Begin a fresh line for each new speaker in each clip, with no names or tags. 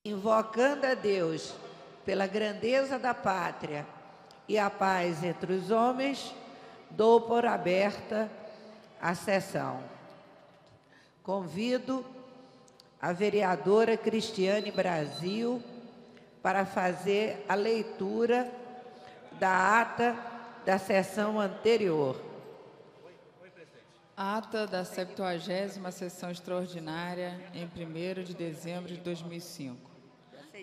Invocando a Deus pela grandeza da pátria e a paz entre os homens, dou por aberta a sessão. Convido a vereadora Cristiane Brasil para fazer a leitura da ata da sessão anterior.
Ata da 70ª sessão extraordinária em 1º de dezembro de 2005.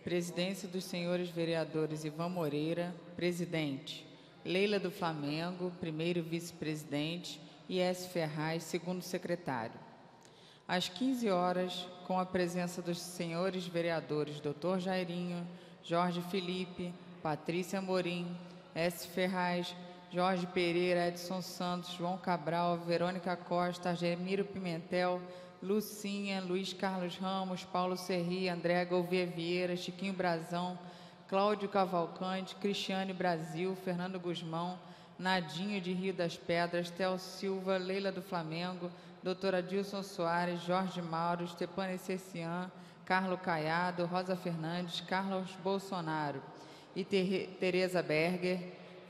Presidência dos senhores vereadores Ivan Moreira, presidente. Leila do Flamengo, primeiro vice-presidente. E S. Ferraz, segundo secretário. Às 15 horas, com a presença dos senhores vereadores Dr. Jairinho, Jorge Felipe, Patrícia Amorim, S. Ferraz, Jorge Pereira, Edson Santos, João Cabral, Verônica Costa, Argemiro Pimentel, Lucinha, Luiz Carlos Ramos, Paulo Serri, André Gouveia Vieira, Chiquinho Brazão, Cláudio Cavalcante, Cristiane Brasil, Fernando Guzmão, Nadinho de Rio das Pedras, Theo Silva, Leila do Flamengo, Doutora Dilson Soares, Jorge Mauro, Stepane Cecian, Carlos Caiado, Rosa Fernandes, Carlos Bolsonaro e Tereza Berger,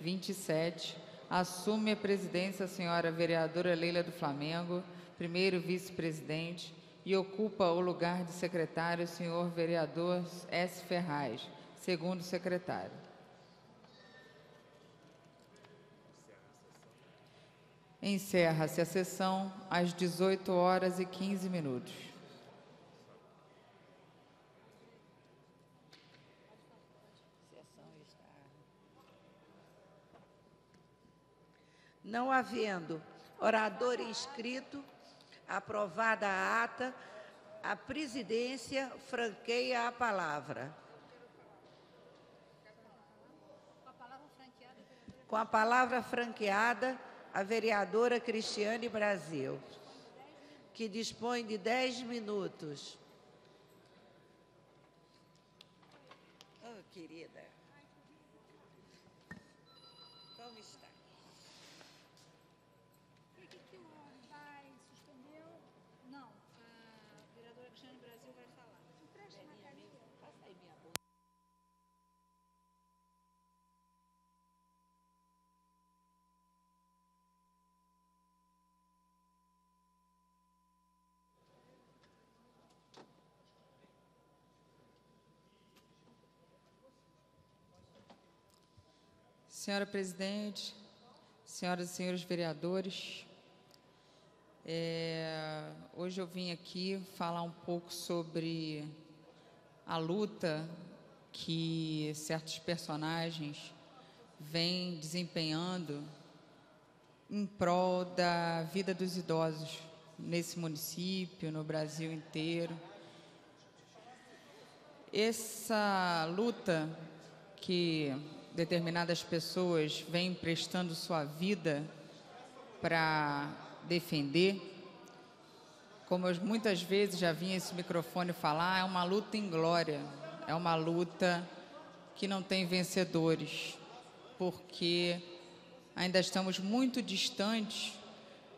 27, assume a presidência a senhora vereadora Leila do Flamengo, primeiro vice-presidente, e ocupa o lugar de secretário o senhor vereador S. Ferraz, segundo secretário. Encerra-se a sessão às 18h15.
Não havendo orador inscrito, aprovada a ata, a presidência franqueia a palavra. Com a palavra franqueada, a vereadora Cristiane Brasil, que dispõe de 10 minutos. Oh, querida. Como está?
Vai, suspendeu? Não, a vereadora Cristiane Brasil vai falar. Empresta uma carinha.
Passa aí minha boca.
Senhora presidente, senhoras e senhores vereadores, hoje eu vim aqui falar um pouco sobre a luta que certos personagens vêm desempenhando em prol da vida dos idosos nesse município, no Brasil inteiro. Essa luta que determinadas pessoas vêm prestando sua vida para defender, como eu muitas vezes já vi esse microfone falar, é uma luta inglória, é uma luta que não tem vencedores, porque ainda estamos muito distantes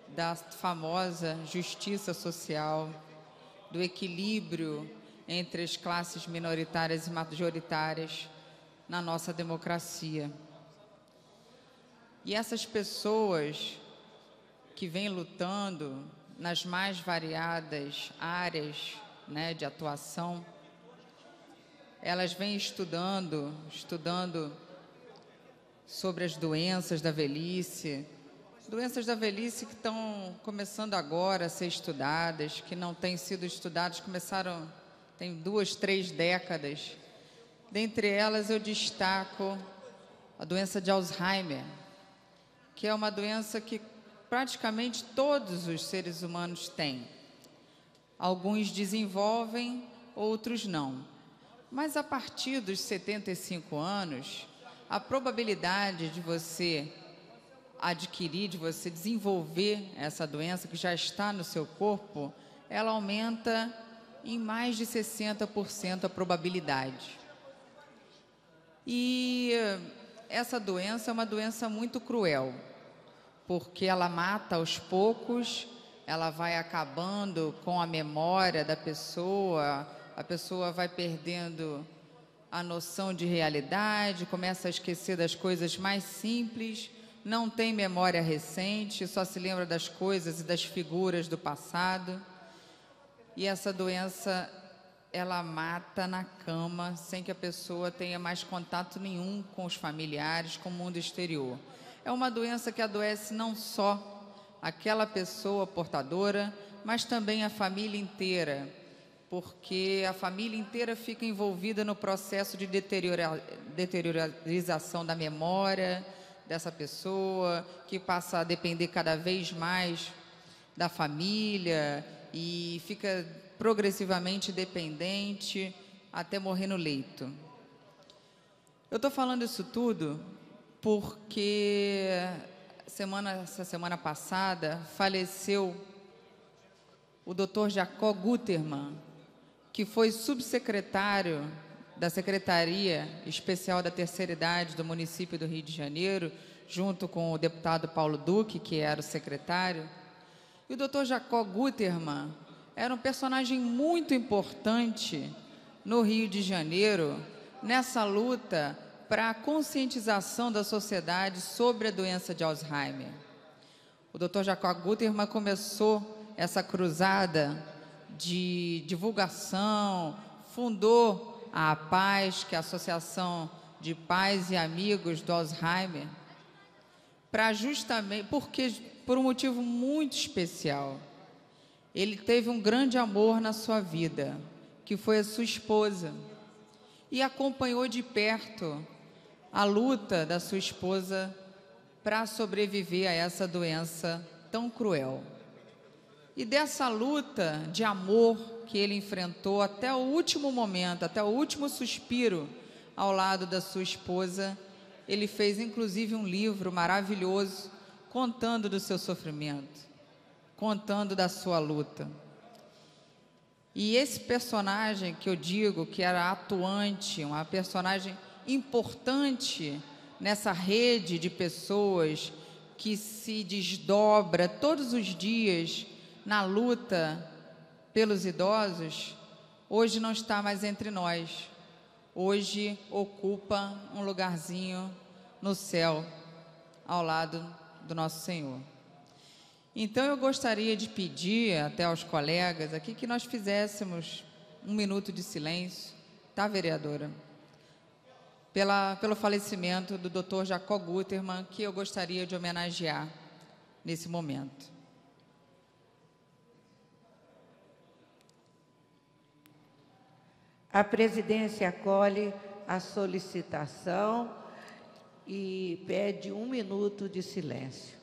da famosa justiça social, do equilíbrio entre as classes minoritárias e majoritárias na nossa democracia. E essas pessoas que vêm lutando nas mais variadas áreas, né, de atuação, elas vêm estudando sobre as doenças da velhice que estão começando agora a ser estudadas, que não têm sido estudadas, tem 2, 3 décadas. Dentre elas, eu destaco a doença de Alzheimer, que é uma doença que praticamente todos os seres humanos têm. Alguns desenvolvem, outros não. Mas a partir dos 75 anos, a probabilidade de você adquirir, de você desenvolver essa doença que já está no seu corpo, ela aumenta em mais de 60% a probabilidade. E essa doença é uma doença muito cruel, porque ela mata aos poucos, ela vai acabando com a memória da pessoa, a pessoa vai perdendo a noção de realidade, começa a esquecer das coisas mais simples, não tem memória recente, só se lembra das coisas e das figuras do passado. E essa doença, ela mata na cama, sem que a pessoa tenha mais contato nenhum com os familiares, com o mundo exterior. É uma doença que adoece não só aquela pessoa portadora, mas também a família inteira, porque a família inteira fica envolvida no processo de deteriorização da memória dessa pessoa, que passa a depender cada vez mais da família e fica progressivamente dependente até morrer no leito. Eu estou falando isso tudo porque essa semana passada faleceu o Dr. Jacó Gutermann, que foi subsecretário da Secretaria Especial da Terceira Idade do município do Rio de Janeiro, junto com o deputado Paulo Duque, que era o secretário. E o Dr. Jacó Gutermann era um personagem muito importante no Rio de Janeiro, nessa luta para a conscientização da sociedade sobre a doença de Alzheimer. O Dr. Jacó Gutermann começou essa cruzada de divulgação, fundou a APAS, que é a Associação de Pais e Amigos do Alzheimer, para justamente, porque por um motivo muito especial. Ele teve um grande amor na sua vida, que foi a sua esposa, e acompanhou de perto a luta da sua esposa para sobreviver a essa doença tão cruel. E dessa luta de amor que ele enfrentou até o último momento, até o último suspiro ao lado da sua esposa, ele fez inclusive um livro maravilhoso contando do seu sofrimento, contando da sua luta. E esse personagem que eu digo que era atuante, uma personagem importante nessa rede de pessoas que se desdobra todos os dias na luta pelos idosos, hoje não está mais entre nós. Hoje ocupa um lugarzinho no céu, ao lado do nosso Senhor. Então eu gostaria de pedir até aos colegas aqui que nós fizéssemos um minuto de silêncio, tá, vereadora? Pelo falecimento do Dr. Jacó Gutermann, que eu gostaria de homenagear nesse momento.
A presidência acolhe a solicitação e pede 1 minuto de silêncio.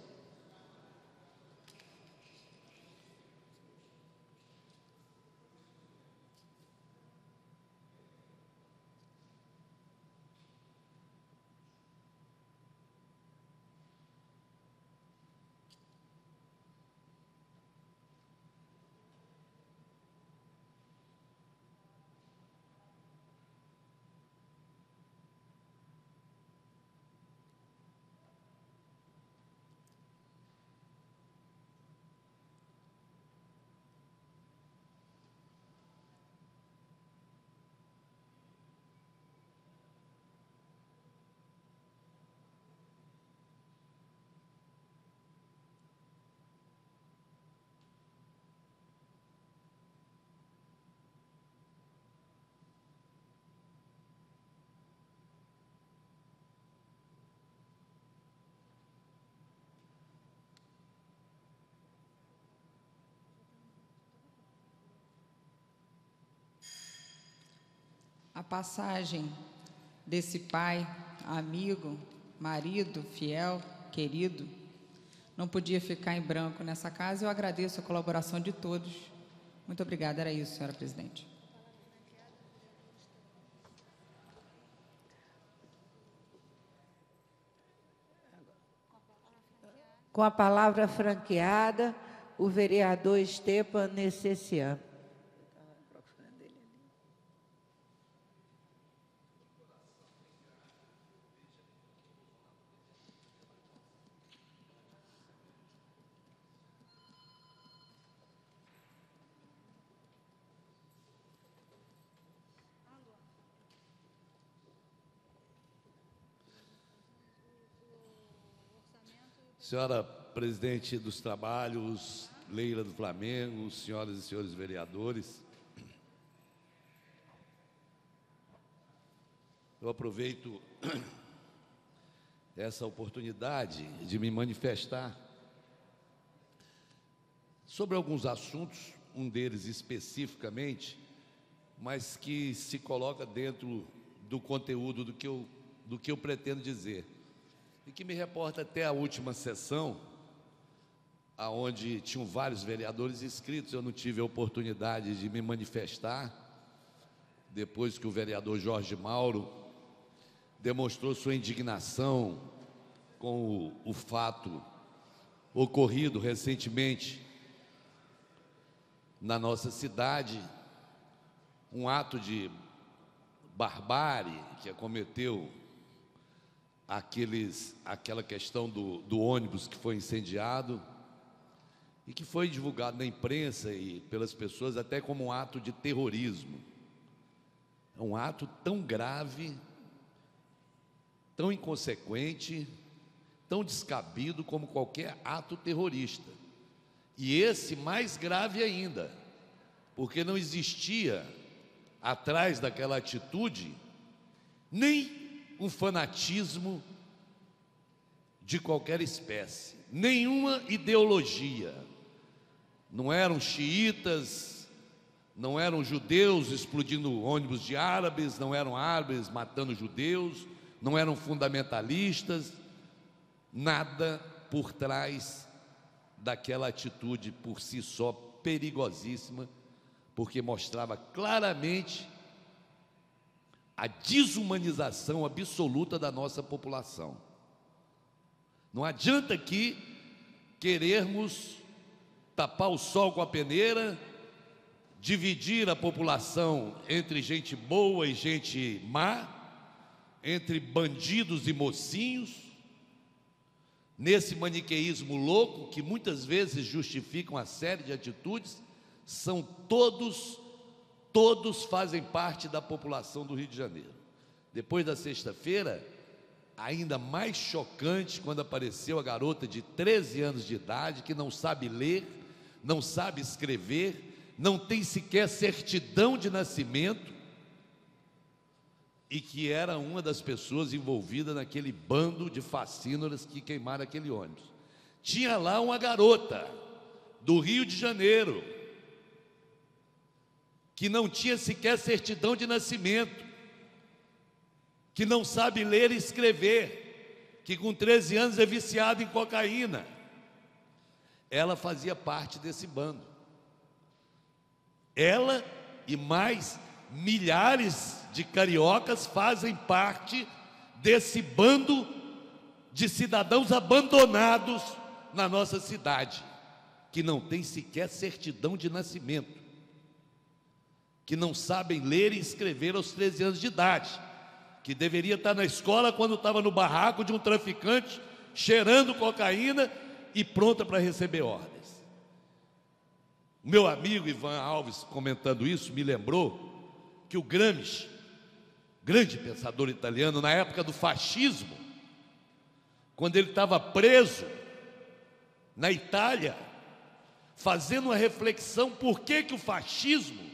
A passagem desse pai, amigo, marido, fiel, querido, não podia ficar em branco nessa casa. Eu agradeço a colaboração de todos. Muito obrigada. Era isso, senhora presidente.
Com a palavra franqueada, o vereador Stepan Necessian.
Senhora presidente dos trabalhos, Leila do Flamengo, senhoras e senhores vereadores, eu aproveito essa oportunidade de me manifestar sobre alguns assuntos, um deles especificamente, mas que se coloca dentro do conteúdo do que eu pretendo dizer, e que me reporta até a última sessão, aonde tinham vários vereadores inscritos. Eu não tive a oportunidade de me manifestar, depois que o vereador Jorge Mauro demonstrou sua indignação com o fato ocorrido recentemente na nossa cidade, um ato de barbárie que acometeu aquela questão do ônibus que foi incendiado e que foi divulgado na imprensa e pelas pessoas até como um ato de terrorismo. É um ato tão grave, tão inconsequente, tão descabido como qualquer ato terrorista. E esse mais grave ainda, porque não existia atrás daquela atitude nem um fanatismo de qualquer espécie, nenhuma ideologia. Não eram xiitas, não eram judeus explodindo ônibus de árabes, não eram árabes matando judeus, não eram fundamentalistas, nada por trás daquela atitude por si só perigosíssima, porque mostrava claramente a desumanização absoluta da nossa população. Não adianta aqui querermos tapar o sol com a peneira, dividir a população entre gente boa e gente má, entre bandidos e mocinhos, nesse maniqueísmo louco que muitas vezes justifica uma série de atitudes. São todos fazem parte da população do Rio de Janeiro. Depois da sexta-feira, ainda mais chocante, quando apareceu a garota de 13 anos de idade, que não sabe ler, não sabe escrever, não tem sequer certidão de nascimento, e que era uma das pessoas envolvidas naquele bando de facínoras que queimaram aquele ônibus. Tinha lá uma garota do Rio de Janeiro, que não tinha sequer certidão de nascimento, que não sabe ler e escrever, que com 13 anos é viciada em cocaína. Ela fazia parte desse bando. Ela e mais milhares de cariocas fazem parte desse bando de cidadãos abandonados na nossa cidade, que não tem sequer certidão de nascimento, que não sabem ler e escrever aos 13 anos de idade, que deveria estar na escola quando estava no barraco de um traficante, cheirando cocaína e pronta para receber ordens. O meu amigo Ivan Alves, comentando isso, me lembrou que o Gramsci, grande pensador italiano, na época do fascismo, quando ele estava preso na Itália, fazendo uma reflexão por que o fascismo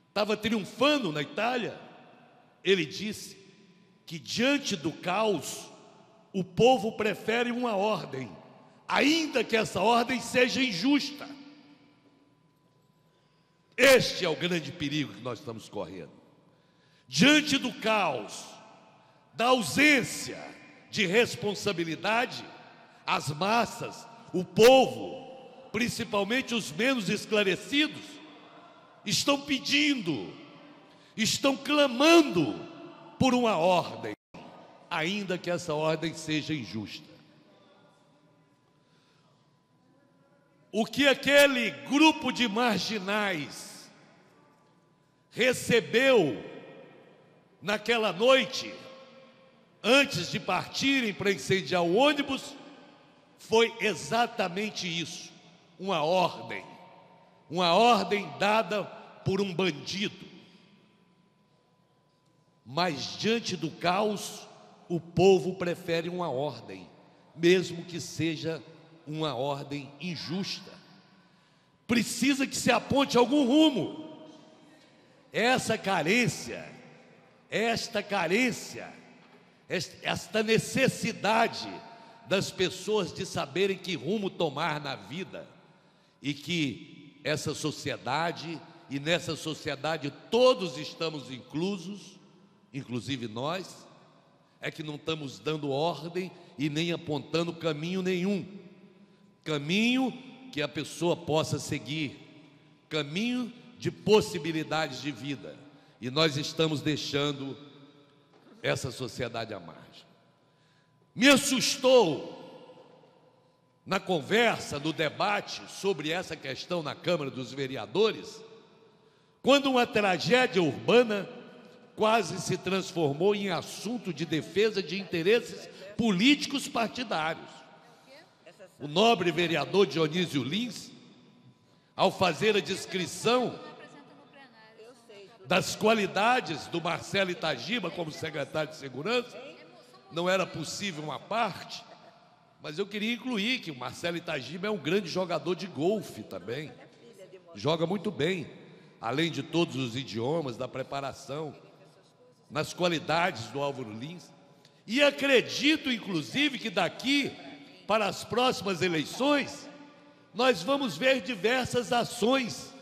estava triunfando na Itália, ele disse que diante do caos, o povo prefere uma ordem, ainda que essa ordem seja injusta. Este é o grande perigo que nós estamos correndo. Diante do caos, da ausência de responsabilidade, as massas, o povo, principalmente os menos esclarecidos, estão pedindo, estão clamando por uma ordem, ainda que essa ordem seja injusta. O que aquele grupo de marginais recebeu naquela noite, antes de partirem para incendiar o ônibus, foi exatamente isso, uma ordem dada por um bandido. Mas diante do caos, o povo prefere uma ordem, mesmo que seja uma ordem injusta. Precisa que se aponte algum rumo. Esta carência, esta necessidade das pessoas de saberem que rumo tomar na vida, e que essa sociedade, e nessa sociedade todos estamos inclusos, inclusive nós, é que não estamos dando ordem e nem apontando caminho nenhum, caminho que a pessoa possa seguir, caminho de possibilidades de vida, e nós estamos deixando essa sociedade à margem. Me assustou na conversa, no debate sobre essa questão na Câmara dos Vereadores, quando uma tragédia urbana quase se transformou em assunto de defesa de interesses políticos partidários. O nobre vereador Dionísio Lins, ao fazer a descrição das qualidades do Marcelo Itagiba como secretário de Segurança, não era possível uma parte, mas eu queria incluir que o Marcelo Itagiba é um grande jogador de golfe também, joga muito bem, além de todos os idiomas, da preparação, nas qualidades do Álvaro Lins, e acredito inclusive que daqui para as próximas eleições nós vamos ver diversas ações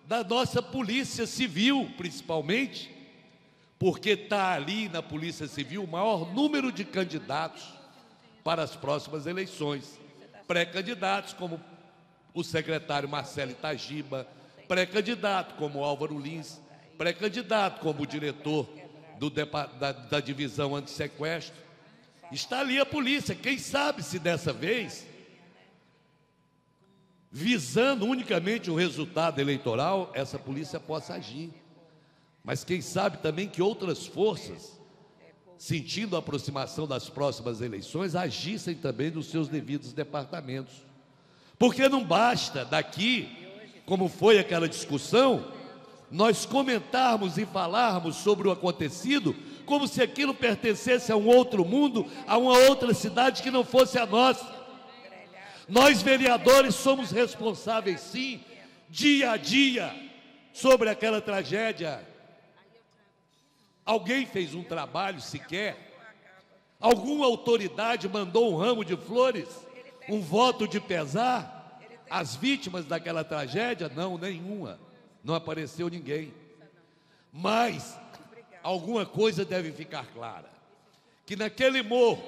da nossa Polícia Civil, principalmente, porque está ali na Polícia Civil o maior número de candidatos para as próximas eleições, pré-candidatos como o secretário Marcelo Itagiba, pré-candidato como Álvaro Lins, pré-candidato como o diretor da divisão antissequestro. Está ali a polícia, quem sabe se dessa vez, visando unicamente o resultado eleitoral, essa polícia possa agir. Mas quem sabe também que outras forças, sentindo a aproximação das próximas eleições, agissem também nos seus devidos departamentos. Porque não basta daqui, como foi aquela discussão, nós comentarmos e falarmos sobre o acontecido como se aquilo pertencesse a um outro mundo, a uma outra cidade que não fosse a nossa. Nós, vereadores, somos responsáveis, sim, dia a dia, sobre aquela tragédia. Alguém fez um trabalho sequer? Alguma autoridade mandou um ramo de flores, um voto de pesar às vítimas daquela tragédia? Não, nenhuma. Não apareceu ninguém. Mas alguma coisa deve ficar clara, que naquele morro,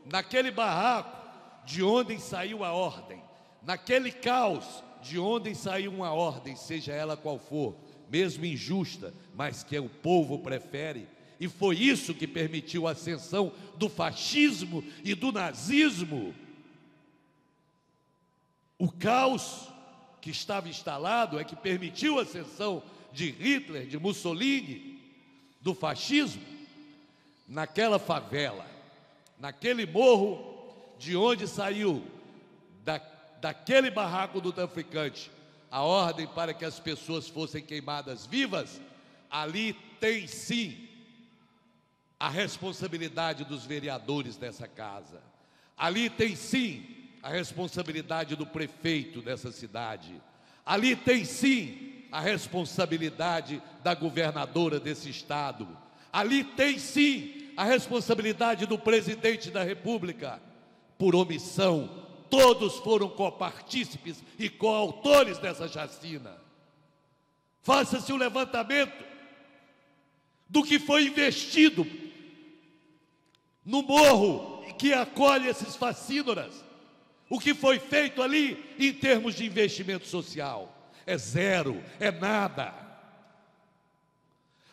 naquele barraco, de onde saiu a ordem, naquele caos, de onde saiu uma ordem, seja ela qual for, mesmo injusta, mas que o povo prefere, e foi isso que permitiu a ascensão do fascismo e do nazismo. O caos que estava instalado é que permitiu a ascensão de Hitler, de Mussolini, do fascismo. Naquela favela, naquele morro, de onde saiu, daquele barraco do traficante, a ordem para que as pessoas fossem queimadas vivas, ali tem sim a responsabilidade dos vereadores dessa casa, ali tem sim a responsabilidade do prefeito dessa cidade, ali tem sim a responsabilidade da governadora desse estado, ali tem sim a responsabilidade do presidente da República. Por omissão, todos foram copartícipes e coautores dessa chacina. Faça-se um levantamento do que foi investido no morro que acolhe esses facínoras. O que foi feito ali em termos de investimento social é zero, é nada.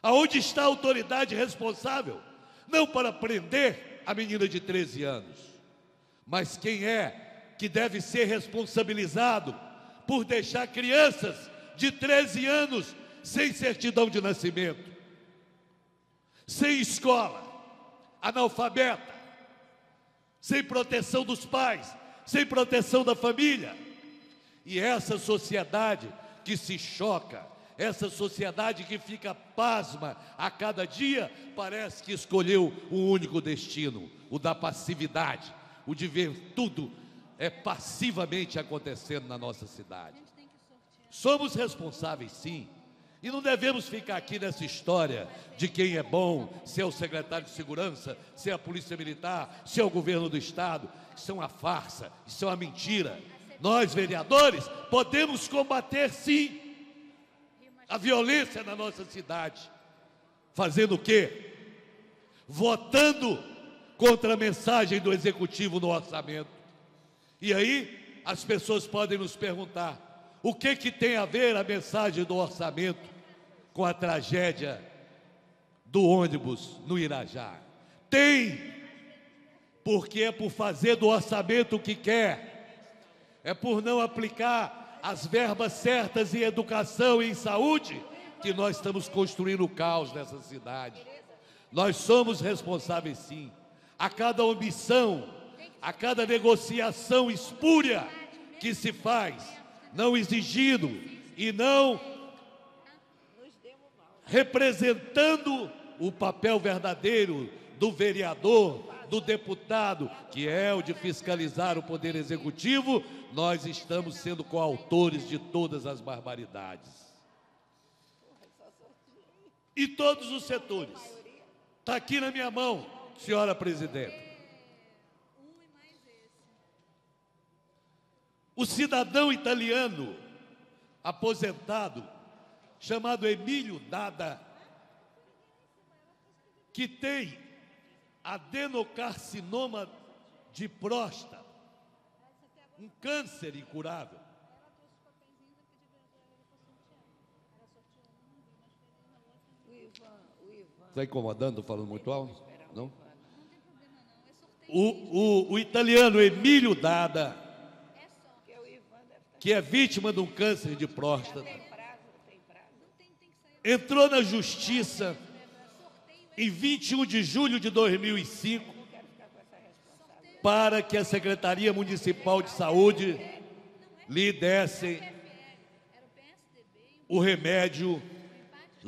Aonde está a autoridade responsável? Não para prender a menina de 13 anos, mas quem é que deve ser responsabilizado por deixar crianças de 13 anos sem certidão de nascimento, sem escola, analfabeta, sem proteção dos pais, sem proteção da família? E essa sociedade que se choca, essa sociedade que fica pasma a cada dia, parece que escolheu um único destino, o da passividade, o de ver tudo passivamente acontecendo na nossa cidade. Somos responsáveis, sim, e não devemos ficar aqui nessa história de quem é bom, se é o secretário de segurança, se é a polícia militar, se é o governo do estado. Isso é uma farsa, isso é uma mentira. Nós, vereadores, podemos combater, sim, a violência na nossa cidade. Fazendo o quê? Votando contra a mensagem do executivo no orçamento. E aí, as pessoas podem nos perguntar: o que tem a ver a mensagem do orçamento com a tragédia do ônibus no Irajá? Tem, porque é por fazer do orçamento o que quer, é por não aplicar as verbas certas em educação e em saúde, que nós estamos construindo o caos nessa cidade. Nós somos responsáveis, sim. A cada omissão, a cada negociação espúria que se faz, não exigindo e não representando o papel verdadeiro do vereador, do deputado, que é o de fiscalizar o poder executivo, nós estamos sendo coautores de todas as barbaridades. E todos os setores. Está aqui na minha mão, senhora presidenta. O cidadão italiano aposentado, chamado Emílio Dada, que tem adenocarcinoma de próstata, um câncer incurável. Está incomodando, falando muito alto? Não? O italiano Emílio Dada, que é vítima de um câncer de próstata, entrou na justiça em 21 de julho de 2005 para que a Secretaria Municipal de Saúde lhe desse o remédio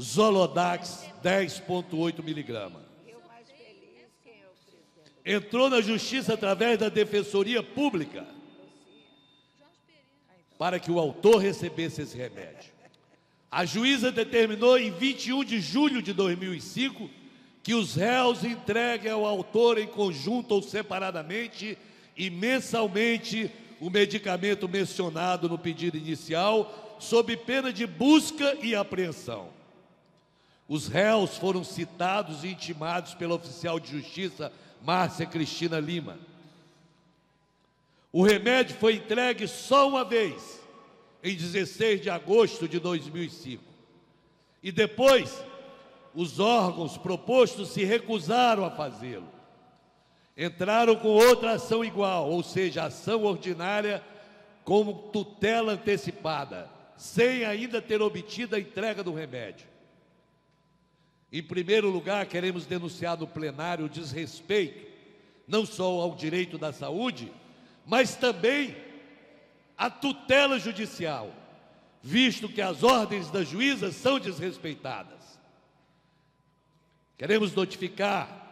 Zolodax 10,8 miligramas. Entrou na justiça através da Defensoria Pública para que o autor recebesse esse remédio. A juíza determinou em 21 de julho de 2005 que os réus entreguem ao autor em conjunto ou separadamente e mensalmente o medicamento mencionado no pedido inicial, sob pena de busca e apreensão. Os réus foram citados e intimados pela oficial de justiça Márcia Cristina Lima. O remédio foi entregue só uma vez, em 16 de agosto de 2005. E depois, os órgãos propostos se recusaram a fazê-lo. Entraram com outra ação igual, ou seja, ação ordinária como tutela antecipada, sem ainda ter obtido a entrega do remédio. Em primeiro lugar, queremos denunciar no plenário o desrespeito, não só ao direito da saúde, mas também à tutela judicial, visto que as ordens da juíza são desrespeitadas. Queremos notificar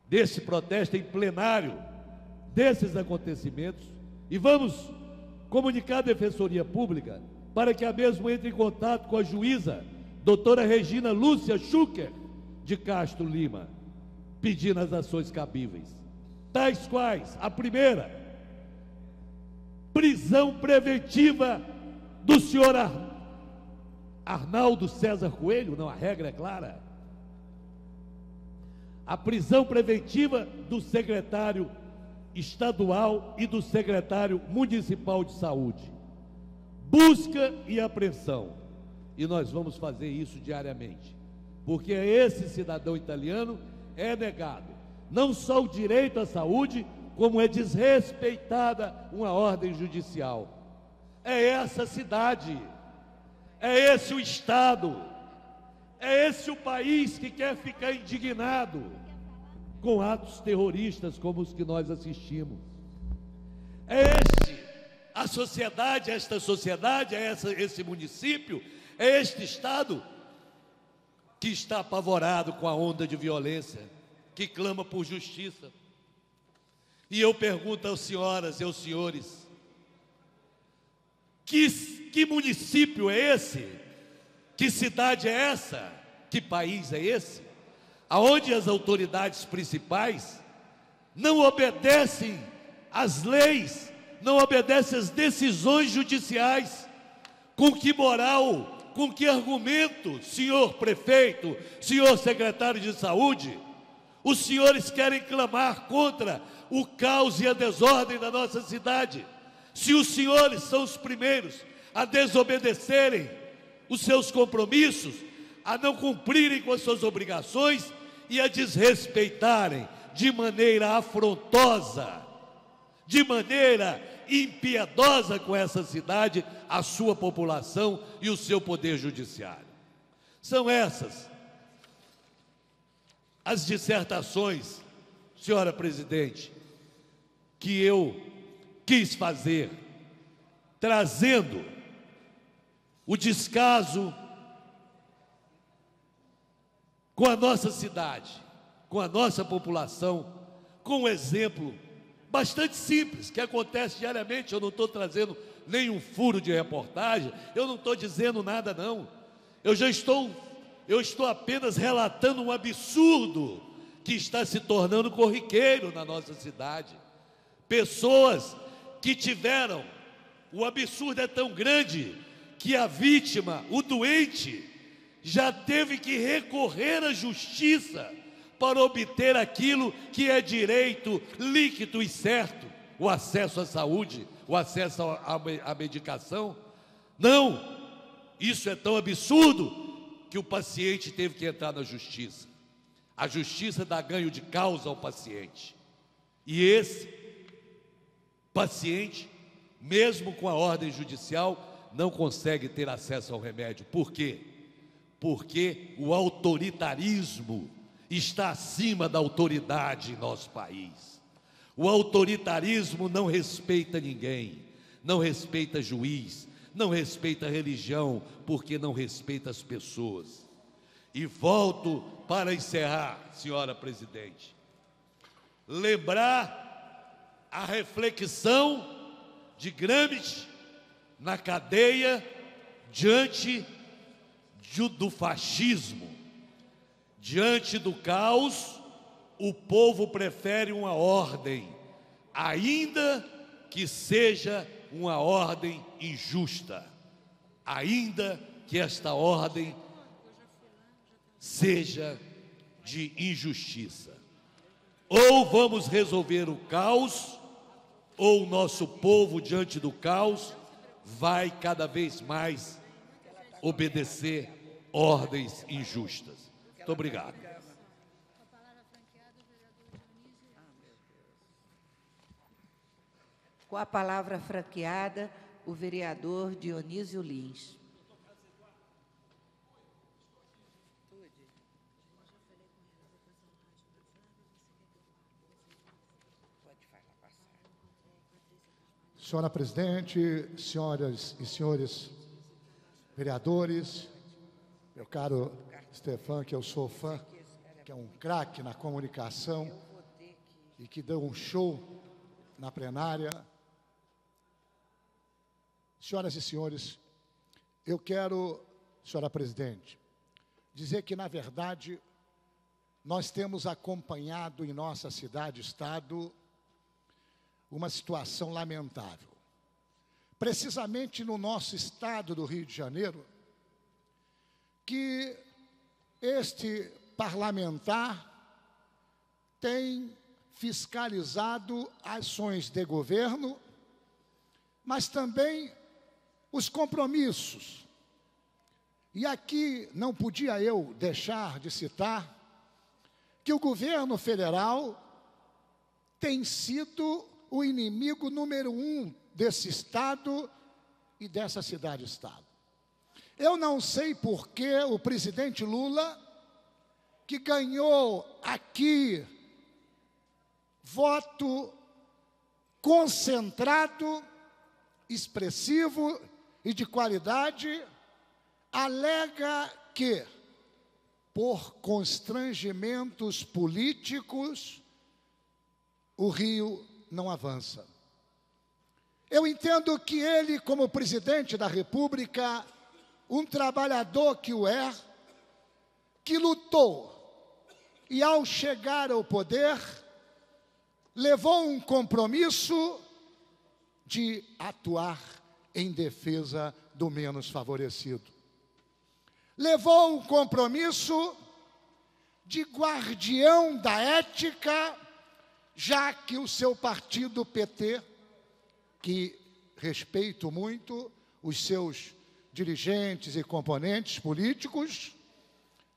desse protesto em plenário, desses acontecimentos, e vamos comunicar à Defensoria Pública para que a mesma entre em contato com a juíza doutora Regina Lúcia Schucker de Castro Lima, pedindo as ações cabíveis, tais quais: a primeira, prisão preventiva do senhor Arnaldo César Coelho, não, a regra é clara. A prisão preventiva do secretário estadual e do secretário municipal de saúde. Busca e apreensão. E nós vamos fazer isso diariamente, porque a esse cidadão italiano é negado não só o direito à saúde, como é desrespeitada uma ordem judicial. É essa a cidade, é esse o Estado, é esse o país que quer ficar indignado com atos terroristas como os que nós assistimos. É a sociedade, esta sociedade, esse município, é este Estado que está apavorado com a onda de violência, que clama por justiça. E eu pergunto às senhoras e aos senhores, que município é esse? Que cidade é essa? Que país é esse? Aonde as autoridades principais não obedecem às leis, não obedecem às decisões judiciais. Com que moral, com que argumento, senhor prefeito, senhor secretário de saúde, os senhores querem clamar contra o caos e a desordem da nossa cidade? Se os senhores são os primeiros a desobedecerem os seus compromissos, a não cumprirem com as suas obrigações e a desrespeitarem de maneira afrontosa, de maneira impiedosa com essa cidade, a sua população e o seu poder judiciário. São essas as dissertações, senhora presidente, que eu quis fazer, trazendo o descaso com a nossa cidade, com a nossa população, com um exemplo bastante simples, que acontece diariamente. Eu não estou trazendo nenhum furo de reportagem, eu não estou dizendo nada não, eu estou apenas relatando um absurdo que está se tornando corriqueiro na nossa cidade. Pessoas que tiveram, o absurdo é tão grande, que a vítima, o doente, já teve que recorrer à justiça para obter aquilo que é direito líquido e certo, o acesso à saúde, o acesso à medicação. Não, isso é tão absurdo que o paciente teve que entrar na justiça. A justiça dá ganho de causa ao paciente. E esse paciente, mesmo com a ordem judicial, não consegue ter acesso ao remédio. Por quê? Porque o autoritarismo está acima da autoridade em nosso país. O autoritarismo não respeita ninguém, não respeita juiz, não respeita a religião, porque não respeita as pessoas. E volto para encerrar, senhora presidente, lembrar a reflexão de Gramsci na cadeia diante do fascismo. Diante do caos, o povo prefere uma ordem, ainda que seja uma ordem injusta, ainda que esta ordem seja de injustiça. Ou vamos resolver o caos, ou o nosso povo, diante do caos, vai cada vez mais obedecer ordens injustas. Muito obrigado.
Com a palavra franqueada, o vereador Dionísio Lins.
Senhora presidente, senhoras e senhores vereadores, meu caro Stefan, que eu sou fã, que é um craque na comunicação e que deu um show na plenária. Senhoras e senhores, eu quero, senhora presidente, dizer que, na verdade, nós temos acompanhado em nossa cidade, estado, uma situação lamentável. Precisamente no nosso estado do Rio de Janeiro, que este parlamentar tem fiscalizado ações de governo, mas também os compromissos. E aqui não podia eu deixar de citar que o governo federal tem sido o inimigo número 1 desse estado e dessa cidade-estado. Eu não sei por que o presidente Lula, que ganhou aqui voto concentrado, expressivo e de qualidade, alega que, por constrangimentos políticos, o Rio não avança. Eu entendo que ele, como presidente da República, um trabalhador que o é, que lutou e, ao chegar ao poder, levou um compromisso de atuar em defesa do menos favorecido. Levou um compromisso de guardião da ética, já que o seu partido PT, que respeito muito os seus dirigentes e componentes políticos,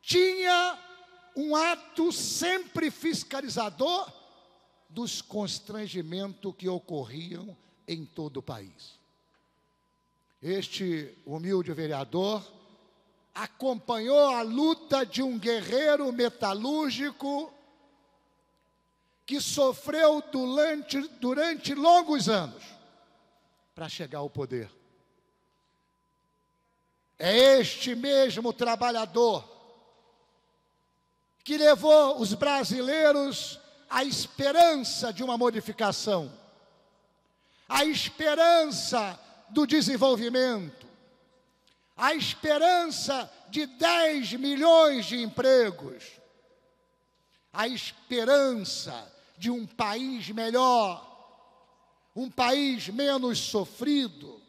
tinha um ato sempre fiscalizador dos constrangimentos que ocorriam em todo o país. Este humilde vereador acompanhou a luta de um guerreiro metalúrgico que sofreu durante longos anos para chegar ao poder. É este mesmo trabalhador que levou os brasileiros à esperança de uma modificação, à esperança do desenvolvimento, à esperança de 10 milhões de empregos, à esperança de um país melhor, um país menos sofrido,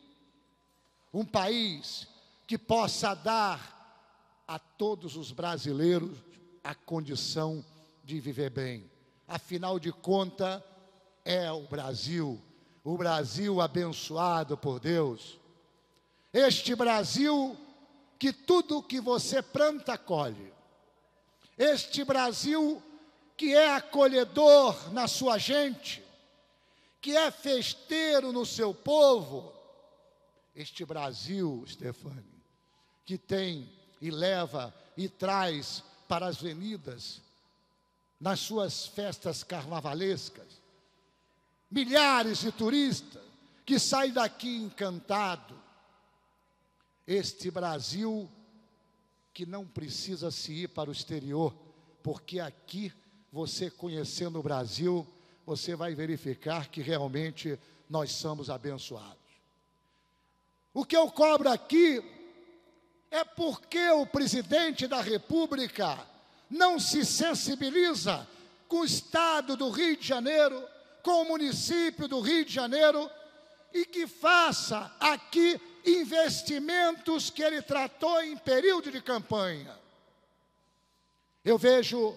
um país que possa dar a todos os brasileiros a condição de viver bem. Afinal de contas, é o Brasil abençoado por Deus. Este Brasil que tudo que você planta, colhe. Este Brasil que é acolhedor na sua gente, que é festeiro no seu povo. Este Brasil, Stefani, que tem e leva e traz para as avenidas, nas suas festas carnavalescas, milhares de turistas que saem daqui encantados. Este Brasil que não precisa se ir para o exterior, porque aqui, você conhecendo o Brasil, você vai verificar que realmente nós somos abençoados. O que eu cobro aqui é porque o presidente da República não se sensibiliza com o estado do Rio de Janeiro, com o município do Rio de Janeiro, e que faça aqui investimentos que ele tratou em período de campanha. Eu vejo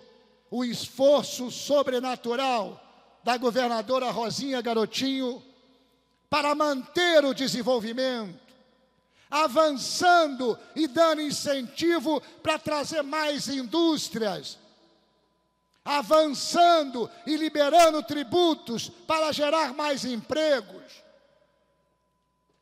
o esforço sobrenatural da governadora Rosinha Garotinho para manter o desenvolvimento, avançando e dando incentivo para trazer mais indústrias, avançando e liberando tributos para gerar mais empregos.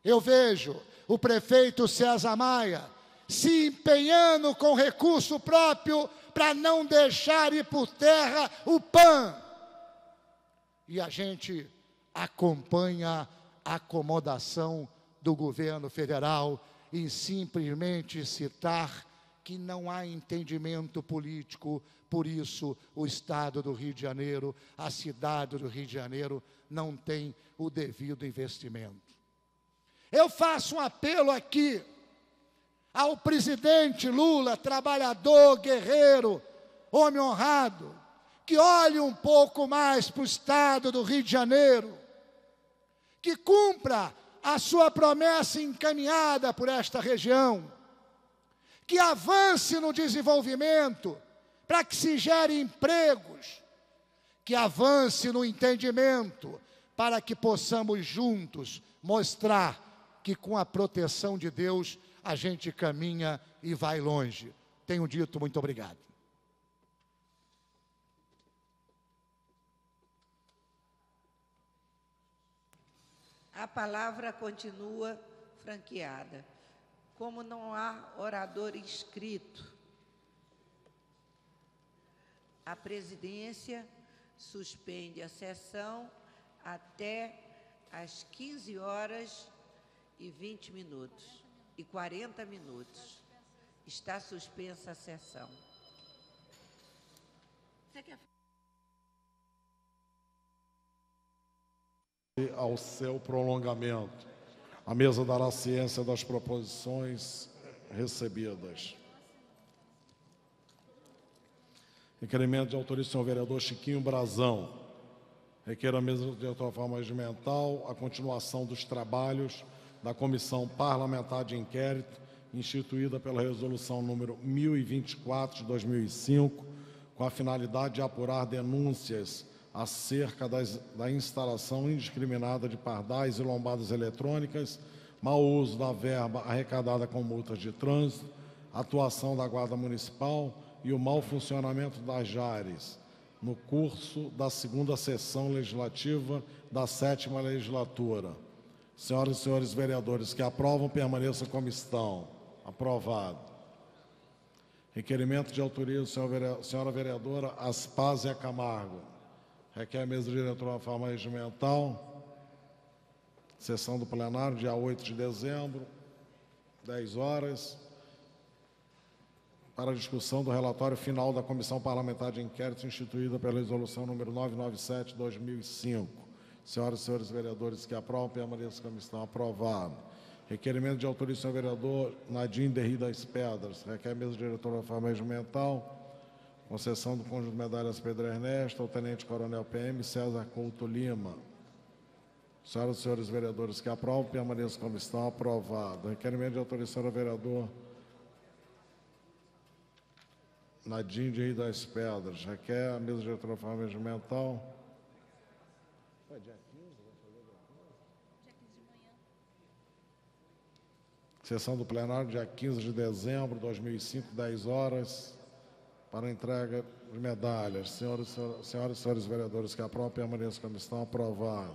Eu vejo o prefeito César Maia se empenhando com recurso próprio para não deixar ir por terra o PAN. E a gente acompanha a acomodação do governo federal em simplesmente citar que não há entendimento político, por isso o Estado do Rio de Janeiro, a cidade do Rio de Janeiro, não tem o devido investimento. Eu faço um apelo aqui ao presidente Lula, trabalhador, guerreiro, homem honrado, que olhe um pouco mais para o Estado do Rio de Janeiro, que cumpra a sua promessa encaminhada por esta região, que avance no desenvolvimento para que se gere empregos, que avance no entendimento para que possamos juntos mostrar que com a proteção de Deus a gente caminha e vai longe. Tenho dito muito obrigado.
A palavra continua franqueada. Como não há orador inscrito, a presidência suspende a sessão até às 15h20 e 40 minutos. Está suspensa a sessão. Você quer...
ao seu prolongamento. A mesa dará ciência das proposições recebidas. Requerimento de autoria do senhor vereador Chiquinho Brazão. Requer a mesa de forma regimental a continuação dos trabalhos da Comissão Parlamentar de Inquérito, instituída pela Resolução número 1024 de 2005, com a finalidade de apurar denúncias acerca da instalação indiscriminada de pardais e lombadas eletrônicas, mau uso da verba arrecadada com multas de trânsito, atuação da Guarda Municipal e o mau funcionamento das JARES, no curso da segunda sessão legislativa da 7ª legislatura. Senhoras e senhores vereadores que aprovam, permaneçam como estão. Aprovado. Requerimento de autoria da senhora vereadora Aspásia Camargo. Requer a mesa diretora de forma regimental. Sessão do plenário, dia 8 de dezembro, 10 horas. Para a discussão do relatório final da Comissão Parlamentar de Inquérito instituída pela Resolução número 997 de 2005. Senhoras e senhores vereadores que aprovam, permaneçam como estão. Aprovado. Requerimento de autoria do senhor vereador Nadim Derri das Pedras. Requer a mesa diretora da forma regimental. Concessão do conjunto de medalhas Pedro Ernesto ao tenente-coronel PM César Couto Lima. Senhoras e senhores vereadores que aprovam, permaneçam como estão. Aprovado. Requerimento de autoria do senhor vereador Nadim Derri das Pedras. Requer a mesa diretora da forma regimental. Sessão do plenário, dia 15 de dezembro de 2005, 10 horas, para a entrega de medalhas. Senhoras e senhores vereadores que aprovam, permaneçam como estão. Aprovado.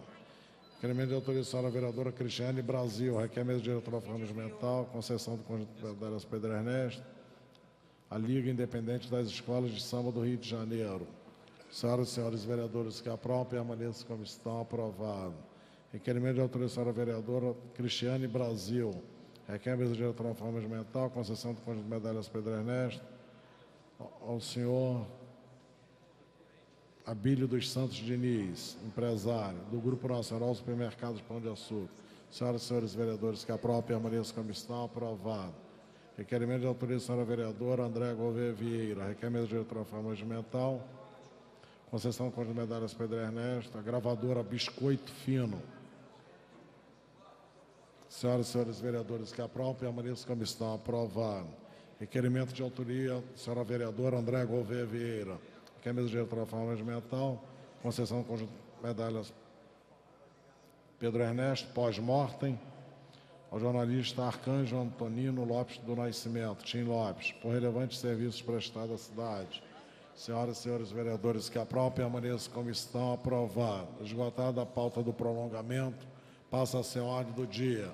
Requerimento de autoria da senhora vereadora Cristiane Brasil. Requer a mesa diretora da forma regimental, concessão do conjunto de medalhas Pedro Ernesto, a Liga Independente das Escolas de Samba do Rio de Janeiro. Senhoras e senhores vereadores que aprovam, permaneçam como estão. Aprovado. Requerimento de autoria da senhora vereadora Cristiane Brasil. Requer a mesa diretora da forma regimental, concessão do conjunto de medalhas Pedro Ernesto, ao senhor Abílio dos Santos Diniz, empresário, do Grupo Nacional Supermercados Pão de Açúcar. Senhoras e senhores vereadores que aprovam, permaneçam como estão. Aprovado. Requerimento de autoria da senhora vereadora André Gouveia Vieira. Requer a mesa diretora da forma regimental, concessão do conjunto de medalhas Pedro Ernesto, a gravadora Biscoito Fino. Senhoras e senhores vereadores que aprovam, permaneçam como estão. Aprovado. Requerimento de autoria da senhora vereadora André Gouveia Vieira. Requer a mesa diretora da forma regimental, concessão do conjunto de medalhas Pedro Ernesto, pós-mortem, ao jornalista Arcanjo Antonino Lopes do Nascimento, Tim Lopes, por relevantes serviços prestados à cidade. Senhoras e senhores vereadores que aprovam, permaneçam como estão. Aprovado. Esgotada a pauta do prolongamento, passa a ser ordem do dia.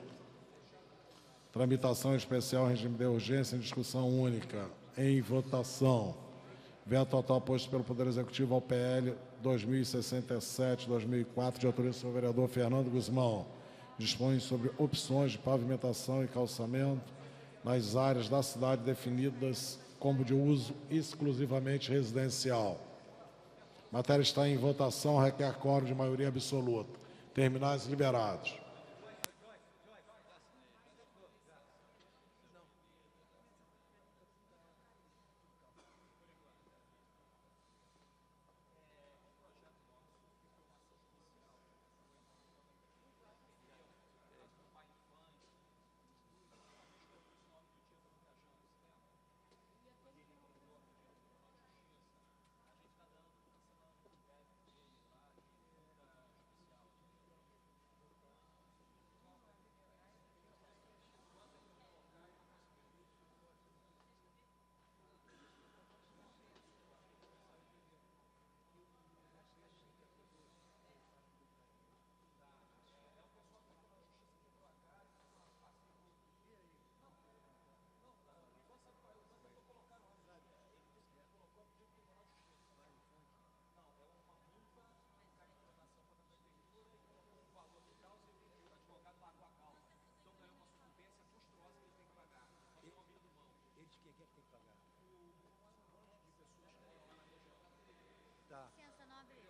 Tramitação especial, regime de urgência em discussão única. Em votação. Veto total posto pelo Poder Executivo ao PL 2067-2004, de autoria do senhor vereador Fernando Guzmão. Dispõe sobre opções de pavimentação e calçamento nas áreas da cidade definidas como de uso exclusivamente residencial. A matéria está em votação, requer quórum de maioria absoluta. Terminais liberados.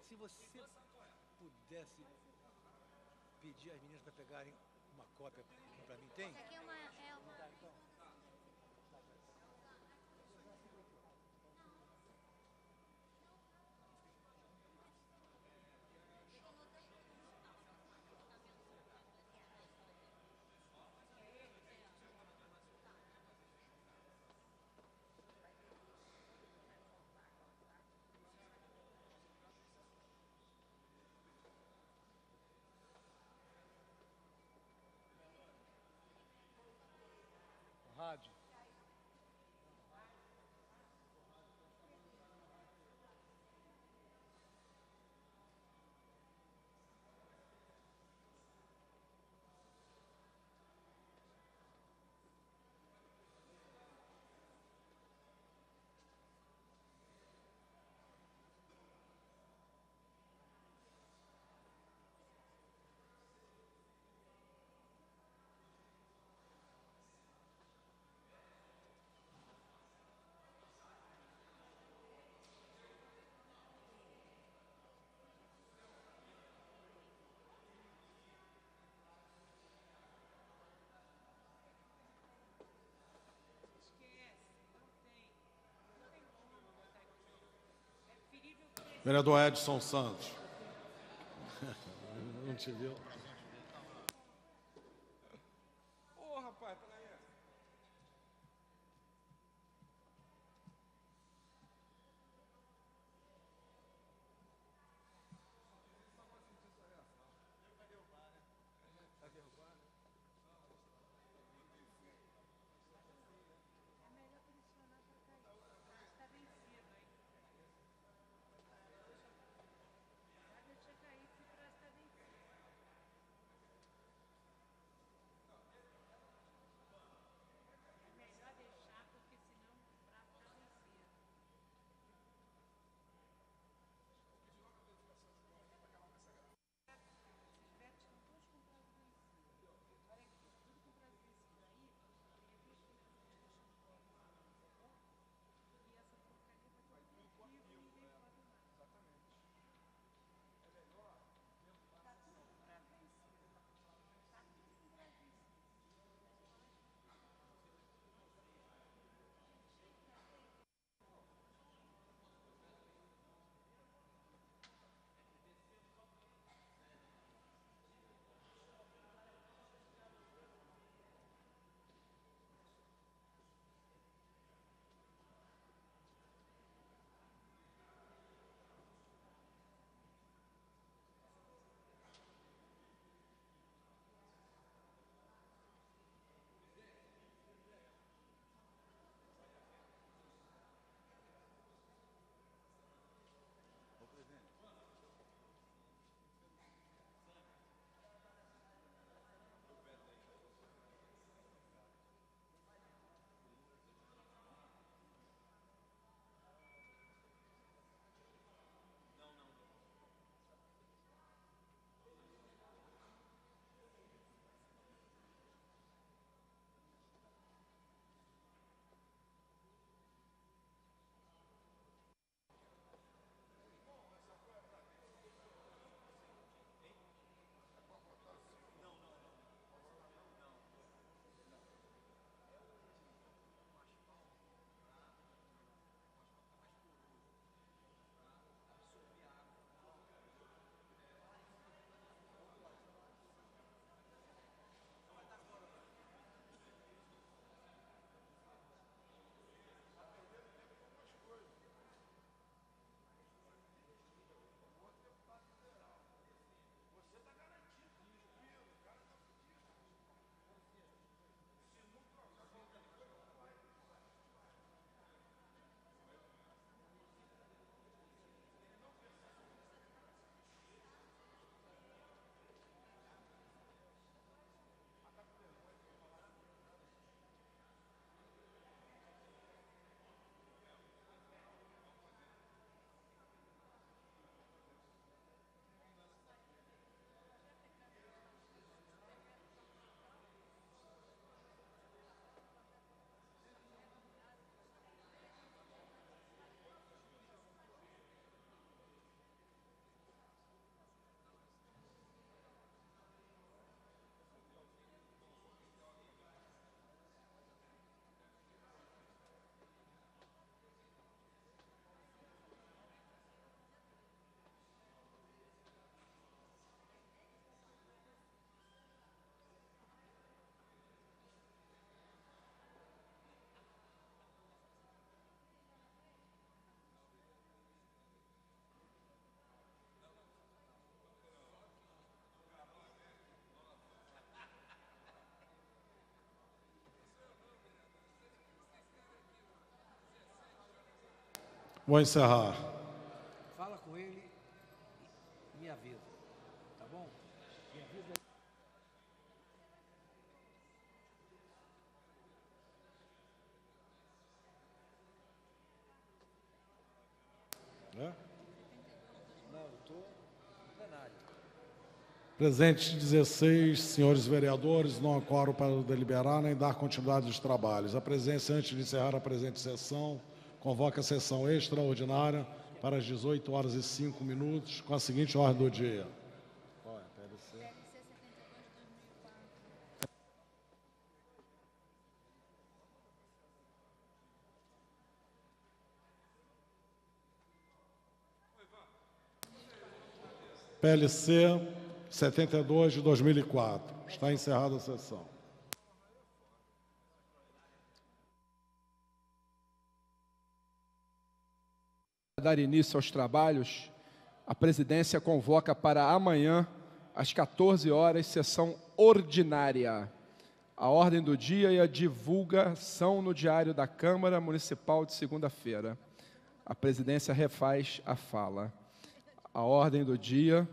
Se você pudesse pedir às meninas para pegarem uma cópia para mim. Tem?
Isso aqui é uma...
Rádio.
Vereador Edson Santos. Não te viu?
Ô, rapaz, peraí.
Vou encerrar.
Fala com ele e me avisa, tá bom? Me avisa.
É?
Não, eu estou no plenário.
Presentes 16, senhores vereadores, não há quórum para deliberar nem dar continuidade aos trabalhos. A presidência, antes de encerrar a presente sessão, convoca a sessão extraordinária para as 18 horas e 5 minutos, com a seguinte ordem do dia. PLC 72 de 2004. Está encerrada a sessão.
Para dar início aos trabalhos, a presidência convoca para amanhã, às 14 horas, sessão ordinária. A ordem do dia e a divulgação no Diário da Câmara Municipal de segunda-feira. A presidência refaz a fala. A ordem do dia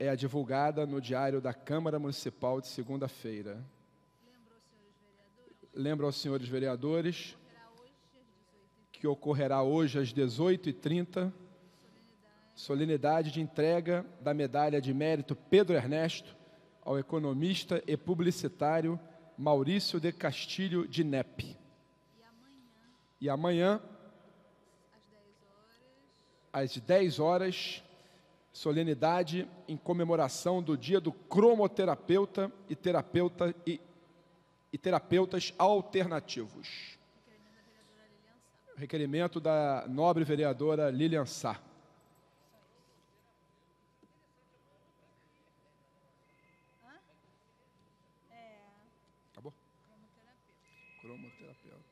é a divulgada no Diário da Câmara Municipal de segunda-feira. Lembro aos senhores vereadores que ocorrerá hoje às 18h30, solenidade de entrega da medalha de mérito Pedro Ernesto ao economista e publicitário Maurício de Castilho de Nepe. E amanhã, às 10 horas, solenidade em comemoração do Dia do Cromoterapeuta e terapeutas alternativos. Requerimento da nobre vereadora Lilian Sá. Acabou? Cromoterapeuta.